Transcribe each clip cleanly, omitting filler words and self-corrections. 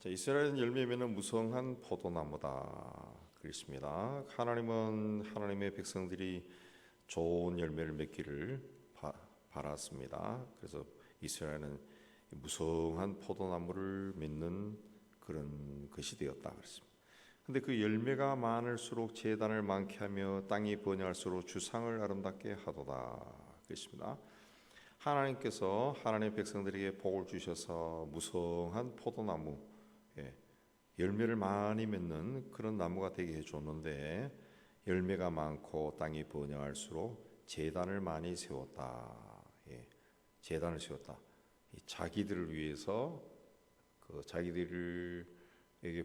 자, 이스라엘 열매면은 무성한 포도나무다 그랬습니다. 하나님은 하나님의 백성들이 좋은 열매를 맺기를 바랐습니다. 그래서 이스라엘은 무성한 포도나무를 맺는 그런 것이 되었다 그랬습니다. 근데 그 열매가 많을수록 제단을 많게 하며 땅이 번영할수록 주상을 아름답게 하도다 그랬습니다. 하나님께서 하나님의 백성들에게 복을 주셔서 무성한 포도나무, 열매를 많이 맺는 그런 나무가 되게 해줬는데, 열매가 많고 땅이 번영할수록 제단을 많이 세웠다. 제단을 세웠다. 자기들을 위해서 자기들에게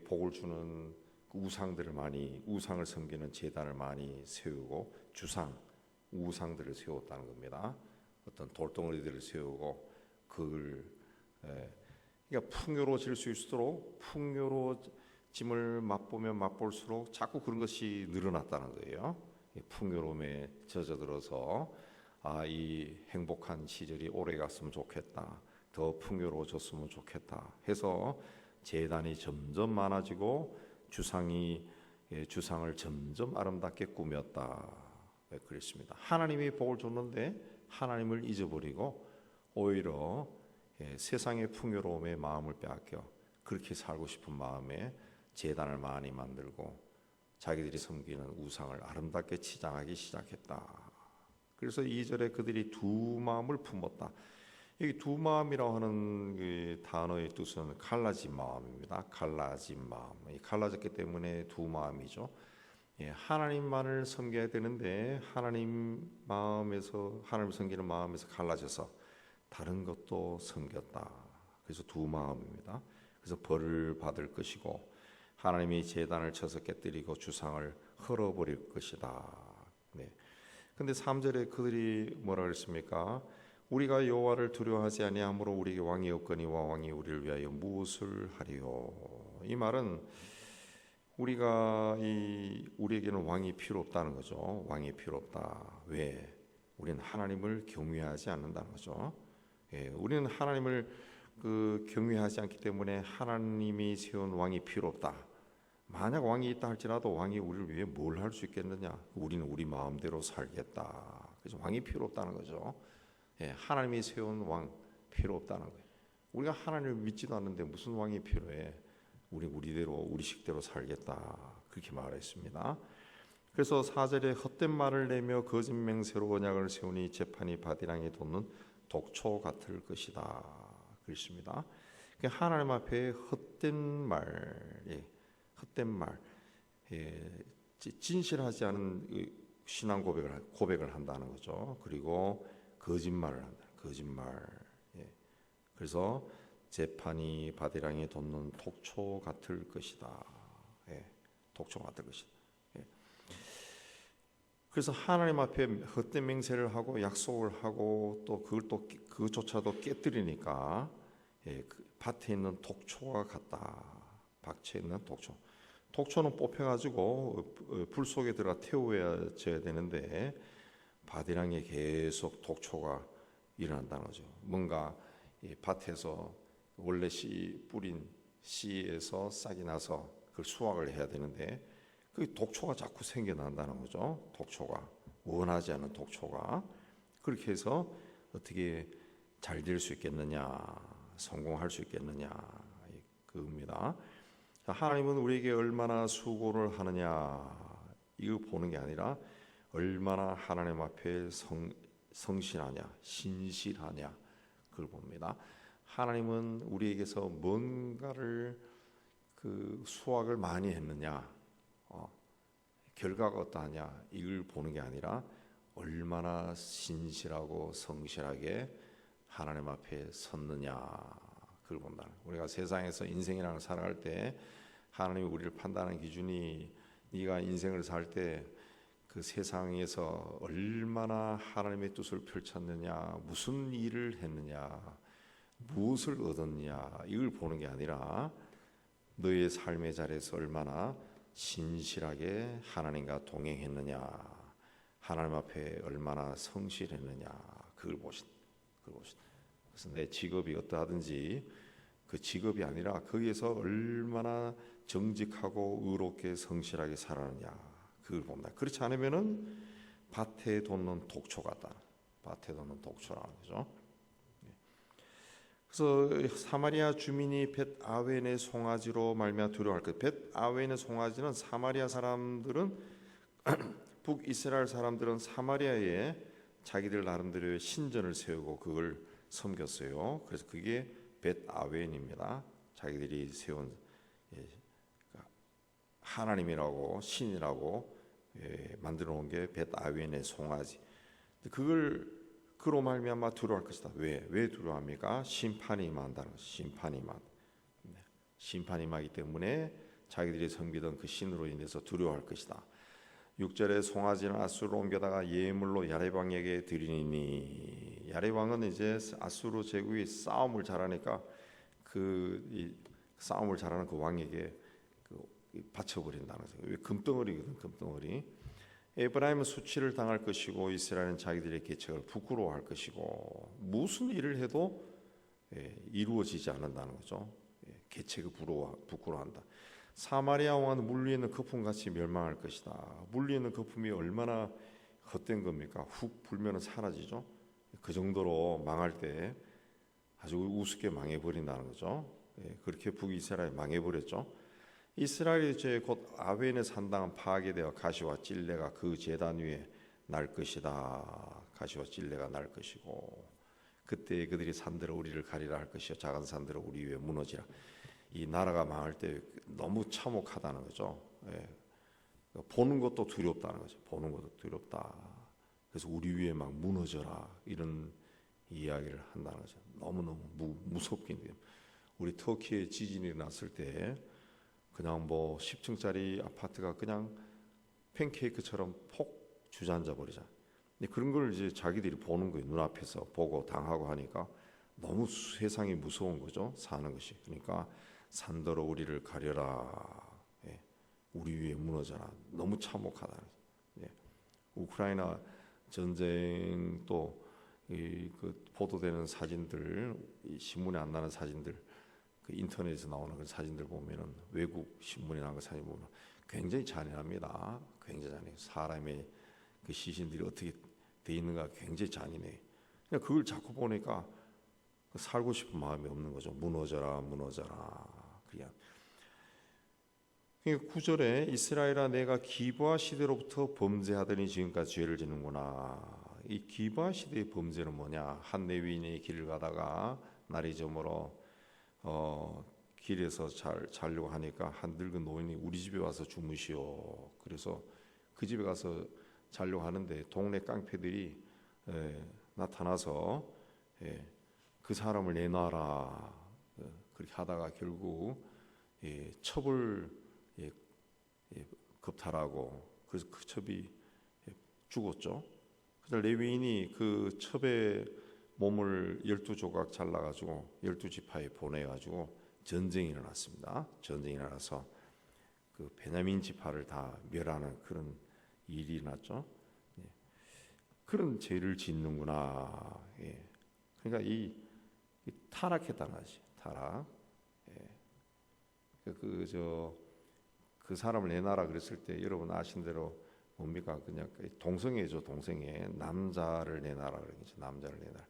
복을 주는 우상을 섬기는 제단을 많이 세우고 우상들을 세웠다는 겁니다. 어떤 돌덩어리들을 세우고 그걸 그러니까 풍요로워질 수 있도록 풍요로워짐을 맛보면 맛볼수록 자꾸 그런 것이 늘어났다는 거예요. 풍요로움에 젖어들어서 이 행복한 시절이 오래 갔으면 좋겠다, 더 풍요로워졌으면 좋겠다 해서 제단이 점점 많아지고 주상을 점점 아름답게 꾸몄다 그랬습니다. 하나님이 복을 줬는데 하나님을 잊어버리고 오히려 세상의 풍요로움에 마음을 빼앗겨 그렇게 살고 싶은 마음에 제단을 많이 만들고 자기들이 섬기는 우상을 아름답게 치장하기 시작했다. 그래서 2절에 그들이 두 마음을 품었다. 여기 두 마음이라고 하는 그 단어의 뜻은 갈라진 마음입니다. 갈라진 마음. 갈라졌기 때문에 두 마음이죠. 하나님만을 섬겨야 되는데 하나님을 섬기는 마음에서 갈라져서 다른 것도 섬겼다. 그래서 두 마음입니다. 그래서 벌을 받을 것이고 하나님이 제단을 쳐서 깨뜨리고 주상을 헐어버릴 것이다. 근데 3절에 그들이 뭐라 그랬습니까? 우리가 여호와를 두려워하지 아니하므로 우리에게 왕이 없거니와 왕이 우리를 위하여 무엇을 하리요? 이 말은 우리에게는 왕이 필요 없다는 거죠. 왕이 필요 없다. 왜? 우리는 하나님을 경외하지 않는다는 거죠. 우리는 하나님을 경외하지 않기 때문에 하나님이 세운 왕이 필요 없다. 만약 왕이 있다 할지라도 왕이 우리를 위해 뭘 할 수 있겠느냐? 우리는 우리 마음대로 살겠다. 그래서 왕이 필요 없다는 거죠. 하나님이 세운 왕 필요 없다는 거예요. 우리가 하나님을 믿지도 않는데 무슨 왕이 필요해? 우리 식대로 살겠다. 그렇게 말했습니다. 그래서 4절에 헛된 말을 내며 거짓 맹세로 언약을 세우니 재판이 바디랑에 돋는 독초 같을 것이다. 그렇습니다. 하나님 앞에 헛된 말, 진실하지 않은 신앙 고백을 한다는 거죠. 그리고 거짓말을 한다. 거짓말. 그래서 재판이 바디랑에 돋는 독초 같을 것이다. 독초 같을 것이다. 그래서 하나님 앞에 헛된 맹세를 하고 약속을 하고 또 그것조차도 깨뜨리니까 밭에 있는 독초와 같다. 밭에 있는 독초. 독초는 뽑혀가지고 불 속에 들어가 태워져야 되는데 바디랑에 계속 독초가 일어난다는 거죠. 뭔가 밭에서 원래 뿌린 씨에서 싹이 나서 그걸 수확을 해야 되는데 그 독초가 자꾸 생겨난다는 거죠. 독초가 원하지 않는 독초가 그렇게 해서 어떻게 잘 될 수 있겠느냐, 성공할 수 있겠느냐 그겁니다. 하나님은 우리에게 얼마나 수고를 하느냐 이거 보는 게 아니라 얼마나 하나님 앞에 성실하냐, 신실하냐 그걸 봅니다. 하나님은 우리에게서 뭔가를 수확을 많이 했느냐, 결과가 어떠하냐 이걸 보는 게 아니라 얼마나 신실하고 성실하게 하나님 앞에 섰느냐 그걸 본다는 거예요. 우리가 세상에서 인생이라는 걸 살아갈 때 하나님이 우리를 판단하는 기준이 네가 인생을 살 때 그 세상에서 얼마나 하나님의 뜻을 펼쳤느냐, 무슨 일을 했느냐, 무엇을 얻었느냐 이걸 보는 게 아니라 너의 삶의 자리에서 얼마나 신실하게 하나님과 동행했느냐, 하나님 앞에 얼마나 성실했느냐 그걸 보신다. 그래서 내 직업이 어떠하든지 그 직업이 아니라 거기에서 얼마나 정직하고 의롭게 성실하게 살았느냐 그걸 봅니다. 그렇지 않으면은 밭에 돋는 독초 같다. 밭에 돋는 독초라는 거죠. 그래서 사마리아 주민이 벳 아웬의 송아지로 말미암아 두려워할 것. 벳 아웬의 송아지는 사마리아 사람들은 북이스라엘 사람들은 사마리아에 자기들 나름대로의 신전을 세우고 그걸 섬겼어요. 그래서 그게 벳 아웬입니다. 자기들이 세운 하나님이라고 신이라고 만들어 놓은 게 벳 아웬의 송아지. 그걸 그로 말미암아 두려워할 것이다. 왜 두려워합니까? 심판이 임한다는 것. 심판이 임하기 때문에 자기들이 섬기던 그 신으로 인해서 두려워할 것이다. 6절에 송아지는 아수르로 옮겨다가 예물로 야레방에게 드리니, 야레방은 이제 아수르 제국이 싸움을 잘하니까 싸움을 잘하는 그 왕에게 바쳐버린다는 거죠. 왜 금덩어리거든, 금덩어리. 에브라임은 수치를 당할 것이고 이스라엘은 자기들의 계책을 부끄러워할 것이고 무슨 일을 해도 이루어지지 않는다는 거죠. 계책을 부끄러워한다. 사마리아 왕은 물 위에 있는 거품같이 멸망할 것이다. 물 위에 있는 거품이 얼마나 헛된 겁니까? 훅 불면 사라지죠. 그 정도로 망할 때 아주 우습게 망해버린다는 거죠. 그렇게 북이스라엘이 망해버렸죠. 이스라엘이 이제 곧 아웬에 산당은 파괴되어 가시와 찔레가 그 제단 위에 날 것이다. 가시와 찔레가 날 것이고 그때 그들이 산들을 우리를 가리라 할 것이요 작은 산들을 우리 위에 무너지라. 이 나라가 망할 때 너무 참혹하다는 거죠. 보는 것도 두렵다는 거죠. 보는 것도 두렵다. 그래서 우리 위에 막 무너져라 이런 이야기를 한다는 거죠. 너무너무 무섭긴 해요. 우리 터키에 지진이 났을 때 그냥 뭐 10층짜리 아파트가 그냥 팬케이크처럼 폭 주저앉아 버리자. 그런 걸 이제 자기들이 보는 거예요. 눈앞에서 보고 당하고 하니까 너무 세상이 무서운 거죠. 사는 것이. 그러니까 산더러 우리를 가려라. 우리 위에 무너져라. 너무 참혹하다. 우크라이나 전쟁 또 그 보도되는 사진들, 신문에 안 나는 사진들, 그 인터넷에서 나오는 그 사진들 보면은 외국 신문에 나온 그 사진 보면 굉장히 잔인합니다. 굉장히 잔인해요. 사람의 그 시신들이 어떻게 돼 있는가 굉장히 잔인해. 그냥 그걸 자꾸 보니까 살고 싶은 마음이 없는 거죠. 무너져라, 무너져라. 그냥. 9절에 이스라엘아 내가 기브아 시대로부터 범죄하더니 지금까지 죄를 짓는구나. 이 기브아 시대의 범죄는 뭐냐? 한 레위인이 길을 가다가 날이 저물어 길에서 자려고 하니까 한 늙은 노인이 우리 집에 와서 주무시오. 그래서 그 집에 가서 자려고 하는데 동네 깡패들이 나타나서 그 사람을 내놔라. 그렇게 하다가 결국 첩을 겁탈하고 그래서 그 첩이 죽었죠. 그래서 레위인이 그 첩의 몸을 12조각 잘라가지고 12지파에 보내가지고 전쟁이 일어났습니다. 전쟁이 일어나서 그 베냐민 지파를 다 멸하는 그런 일이 일어났죠. 그런 죄를 짓는구나. 그러니까 이 타락했다는 거지. 타락. 그 사람을 내놔라 그랬을 때 여러분 아신 대로 뭡니까? 그냥 동성애죠. 동성애. 남자를 내놔라 그러겠죠. 남자를 내놔라.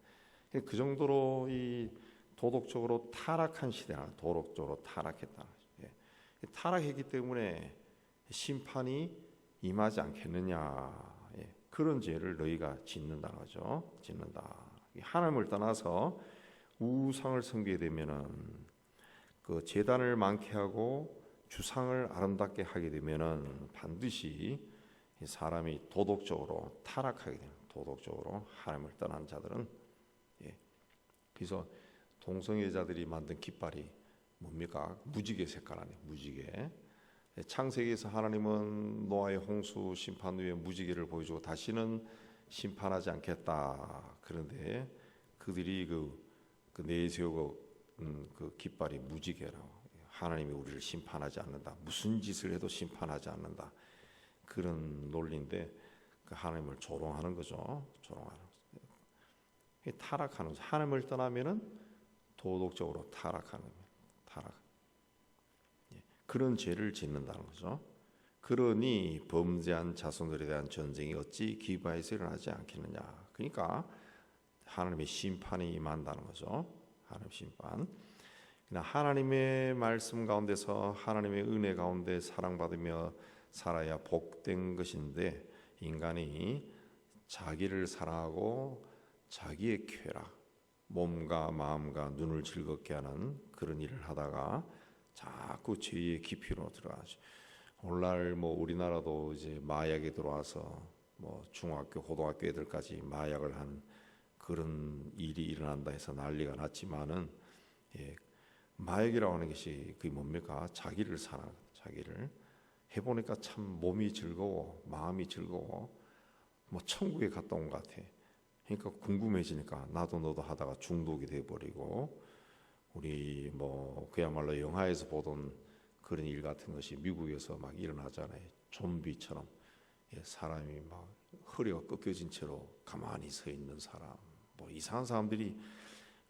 그 정도로 이 도덕적으로 타락한 시대나 도덕적으로 타락했다. 타락했기 때문에 심판이 임하지 않겠느냐. 그런 죄를 너희가 짓는다는 거죠. 짓는다. 하나님을 떠나서 우상을 섬기게 되면은 그 제단을 많게 하고 주상을 아름답게 하게 되면은 반드시 사람이 도덕적으로 타락하게 됩니다. 도덕적으로 하나님을 떠난 자들은 그래서 동성애자들이 만든 깃발이 뭡니까? 무지개 색깔 아니에요. 무지개. 창세기에서 하나님은 노아의 홍수 심판 후에 무지개를 보여주고 다시는 심판하지 않겠다. 그런데 그들이 그 내세우고 그 깃발이 무지개라고. 하나님이 우리를 심판하지 않는다. 무슨 짓을 해도 심판하지 않는다. 그런 논리인데 그 하나님을 조롱하는 거죠. 조롱하는 거죠. 타락하는 거죠. 하나님을 떠나면은 도덕적으로 타락하는 거예요. 하라. 그런 죄를 짓는다는 거죠. 그러니 범죄한 자손들에 대한 전쟁이 어찌 기브아에서 일어나지 않겠느냐. 그러니까 하나님의 심판이 임한다는 거죠. 하나님 심판. 하나님의 말씀 가운데서 하나님의 은혜 가운데 사랑받으며 살아야 복된 것인데, 인간이 자기를 사랑하고 자기의 쾌락, 몸과 마음과 눈을 즐겁게 하는 그런 일을 하다가 자꾸 죄의 깊이로 들어가죠. 오늘날 우리나라도 이제 마약에 들어와서 중학교, 고등학교 애들까지 마약을 한 그런 일이 일어난다 해서 난리가 났지만은, 마약이라고 하는 것이 그게 뭡니까? 자기를 사랑, 자기를 해보니까 참 몸이 즐거워, 마음이 즐거워, 천국에 갔다 온 것 같아. 그러니까 궁금해지니까 나도 너도 하다가 중독이 돼버리고, 우리 그야말로 영화에서 보던 그런 일 같은 것이 미국에서 막 일어나잖아요. 좀비처럼 사람이 막 허리가 꺾여진 채로 가만히 서 있는 사람, 이상한 사람들이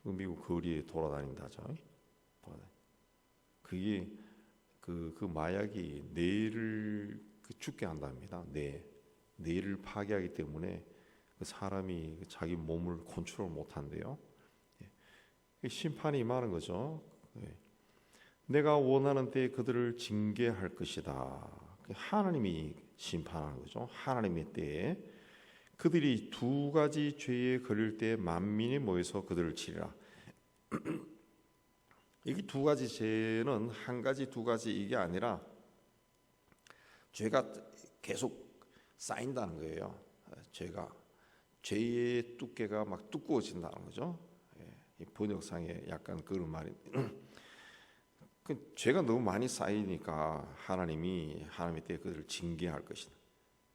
미국 거리에 돌아다닌다죠. 그게 그 마약이 뇌를 죽게 한답니다. 뇌를 파괴하기 때문에 그 사람이 자기 몸을 컨트롤 못한대요. 심판이 임하는 거죠. 내가 원하는 때에 그들을 징계할 것이다. 하나님이 심판하는 거죠. 하나님의 때에 그들이 두 가지 죄에 걸릴 때 만민이 모여서 그들을 치리라. 이 두 가지 죄는 한 가지 두 가지 이게 아니라 죄가 계속 쌓인다는 거예요. 죄의 두께가 막 두꺼워진다는 거죠. 이 번역상에 약간 그런 말이 죄가 너무 많이 쌓이니까 하나님의 때에 그들을 징계할 것이다.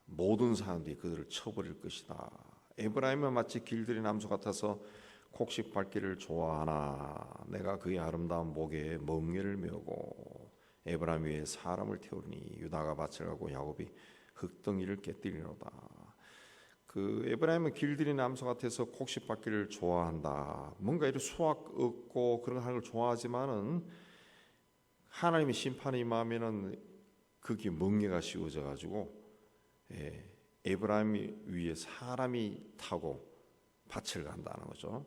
모든 사람들이 그들을 쳐버릴 것이다. 에브라임은 마치 길들인 암소 같아서 곡식 밟기를 좋아하나 내가 그의 아름다운 목에 멍에를 메우고 에브라임 위에 사람을 태우니 유다가 밭을 가고 야곱이 흙덩이를 깨뜨리노다. 그 에브라임은 길들인 암소 같아서 곡식 밟기를 좋아한다. 뭔가 이런 수확 얻고 그런 거 하는 걸 좋아하지만은 하나님의 심판이 임하면은 그게 멍에가 씌워져 가지고 에브라임 위에 사람이 타고 밭을 간다는 거죠.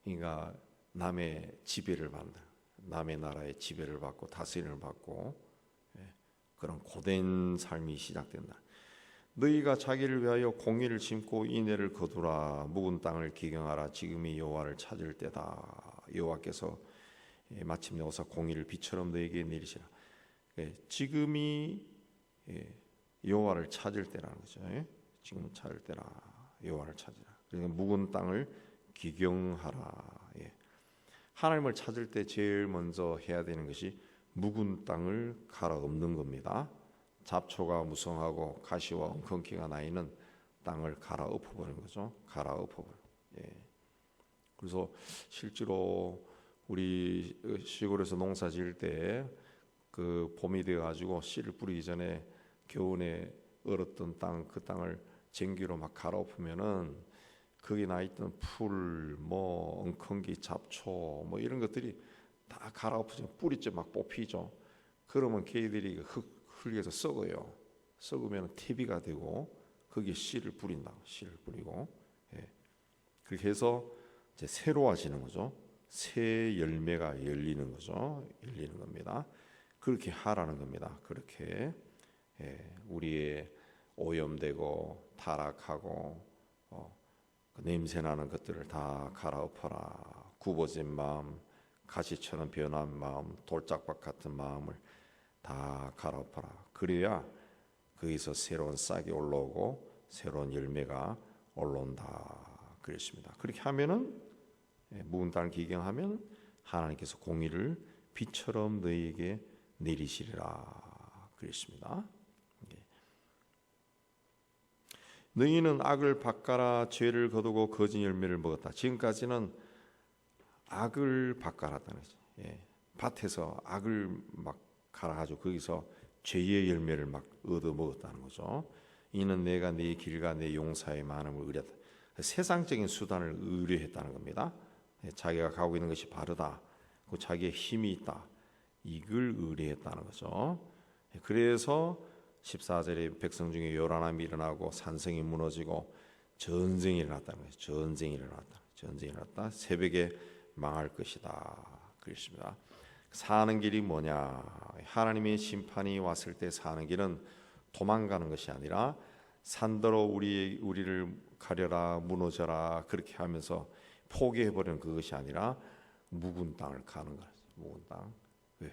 그러니까 남의 지배를 받는, 남의 나라의 지배를 받고 다스림을 받고 그런 고된 삶이 시작된다. 너희가 자기를 위하여 공의를 심고 인애를 거두라. 묵은 땅을 기경하라. 지금이 여호와를 찾을 때다. 여호와께서 마침내 오사 공의를 비처럼 너에게 내리시라. 지금이 여호와를 찾을 때라는 거죠. 지금 찾을 때라. 여호와를 찾으라. 그러니까 묵은 땅을 기경하라. 하나님을 찾을 때 제일 먼저 해야 되는 것이 묵은 땅을 갈아엎는 겁니다. 잡초가 무성하고 가시와 엉겅퀴가 나 있는 땅을 갈아엎어버리는 거죠. 갈아엎어버려. 그래서 실제로 우리 시골에서 농사 지을 때 그 봄이 되어 가지고 씨를 뿌리기 전에 겨우내 얼었던 땅, 그 땅을 쟁기로 막 갈아엎으면은 거기 나 있던 풀, 엉겅퀴, 잡초, 이런 것들이 다 갈아엎어지면 뿌리째 막 뽑히죠. 그러면 걔들이 흙에서 썩어요. 썩으면 퇴비가 되고 거기에 씨를 뿌린다. 씨를 뿌리고 그렇게 해서 이제 새로워지는 거죠. 새 열매가 열리는 거죠. 열리는 겁니다. 그렇게 하라는 겁니다. 그렇게 우리의 오염되고 타락하고 냄새나는 것들을 다 갈아엎어라. 굽어진 마음, 가시처럼 변한 마음, 돌짝밭 같은 마음을 다 갈아엎어라. 그래야 거기서 새로운 싹이 올라오고 새로운 열매가 올라온다. 그랬습니다. 그렇게 하면은 묵은 땅을 기경하면 하나님께서 공의를 비처럼 너희에게 내리시리라. 그랬습니다. 너희는 악을 밭가라. 죄를 거두고 거짓 열매를 먹었다. 지금까지는 악을 밭가라다는 거죠. 밭에서 악을 막 갈아가지고 거기서 죄의 열매를 막 얻어 먹었다는 거죠. 이는 내가 네 길과 내 용사의 많음을 의뢰했다. 세상적인 수단을 의뢰했다는 겁니다. 자기가 가고 있는 것이 바르다. 자기의 힘이 있다. 이걸 의뢰했다는 거죠. 그래서 14절에 백성 중에 요란함이 일어나고 산성이 무너지고 전쟁이 일어났다는 거예요. 전쟁이 일어났다. 새벽에 망할 것이다. 그렇습니다. 사는 길이 뭐냐? 하나님의 심판이 왔을 때 사는 길은 도망가는 것이 아니라 산더러 우리를 가려라, 무너져라 그렇게 하면서 포기해버리는 그것이 아니라 묵은 땅을 가는 거예요. 묵은 땅.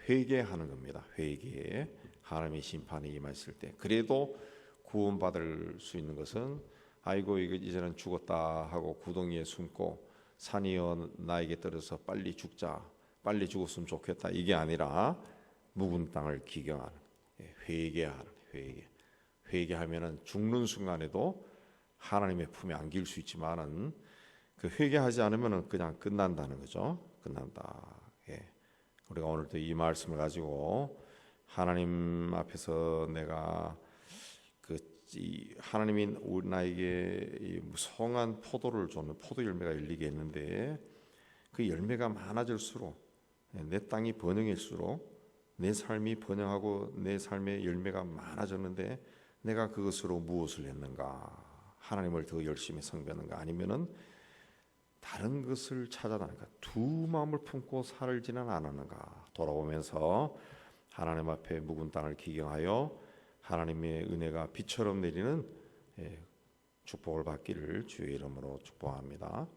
회개하는 겁니다. 회개. 하나님의 심판이 임했을 때. 그래도 구원받을 수 있는 것은 아이고 이제는 죽었다 하고 구덩이에 숨고 산이여 나에게 떨어져서 빨리 죽자. 빨리 죽었으면 좋겠다. 이게 아니라 묵은 땅을 기경하는, 회개하는, 회개하면은 죽는 순간에도 하나님의 품에 안길 수 있지만은 그 회개하지 않으면은 그냥 끝난다는 거죠. 끝난다. 우리가 오늘도 이 말씀을 가지고 하나님 앞에서 내가 하나님이 나에게 이 무성한 포도를 줬는 포도 열매가 열리게 했는데 그 열매가 많아질수록 내 땅이 번영일수록 내 삶이 번영하고 내 삶의 열매가 많아졌는데 내가 그것으로 무엇을 했는가? 하나님을 더 열심히 섬겼는가? 아니면은 다른 것을 찾아다니까 두 마음을 품고 살지는 않았는가? 돌아오면서 하나님 앞에 묵은 땅을 기경하여 하나님의 은혜가 비처럼 내리는 축복을 받기를 주의 이름으로 축복합니다.